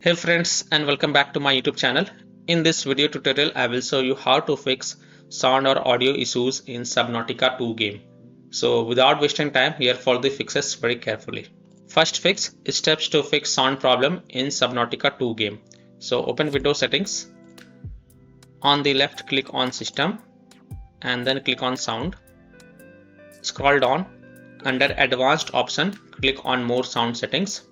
Hey friends, and welcome back to my YouTube channel. In this video tutorial, I will show you how to fix sound or audio issues in Subnautica 2 game. So without wasting time, here follow the fixes very carefully. First fix is steps to fix sound problem in Subnautica 2 game. So open Windows settings. On the left, click on System and then click on Sound. Scroll down. Under Advanced option, click on More Sound Settings.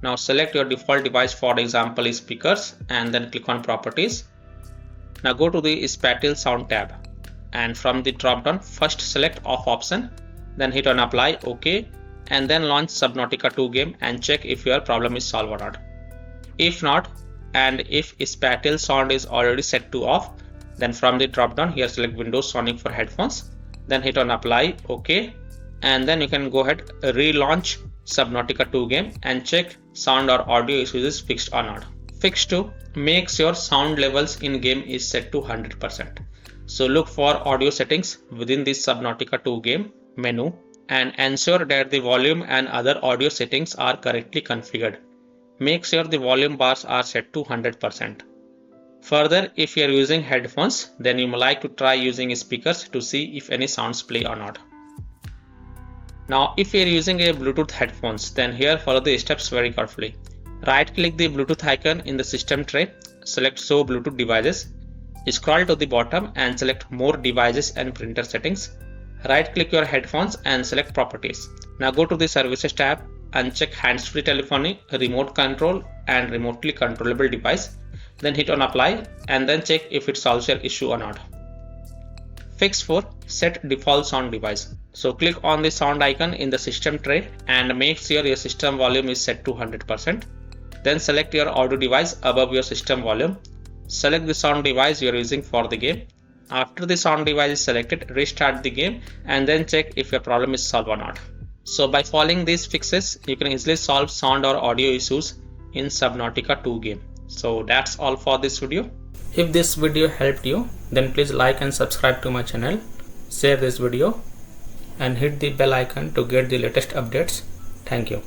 Now select your default device, for example is speakers, and then click on Properties. Now go to the Spatial Sound tab, and from the drop down first select Off option, then hit on Apply, OK, and then launch Subnautica 2 game and check if your problem is solved or not. If not, and if Spatial Sound is already set to off, then from the drop down here select Windows Sonic for headphones, then hit on Apply, OK, and then you can go ahead relaunch Subnautica 2 game and check sound or audio issues is fixed or not. Fix 2, make sure sound levels in game is set to 100%. So look for audio settings within the Subnautica 2 game menu and ensure that the volume and other audio settings are correctly configured. Make sure the volume bars are set to 100%. Further, if you are using headphones, then you may like to try using speakers to see if any sounds play or not. Now if you are using a Bluetooth headphones, then here follow the steps very carefully. Right click the Bluetooth icon in the system tray, select Show Bluetooth devices, scroll to the bottom and select More devices and printer settings. Right click your headphones and select Properties. Now go to the Services tab and check Hands-free telephony, remote control and remotely controllable device. Then hit on Apply and then check if it solves your issue or not. Fix 4, set default sound device. So click on the sound icon in the system tray and make sure your system volume is set to 100%. Then select your audio device above your system volume. Select the sound device you are using for the game. After the sound device is selected, restart the game and then check if your problem is solved or not. So by following these fixes, you can easily solve sound or audio issues in Subnautica 2 game. So that's all for this video. If this video helped you, then please like and subscribe to my channel, share this video and hit the bell icon to get the latest updates. Thank you.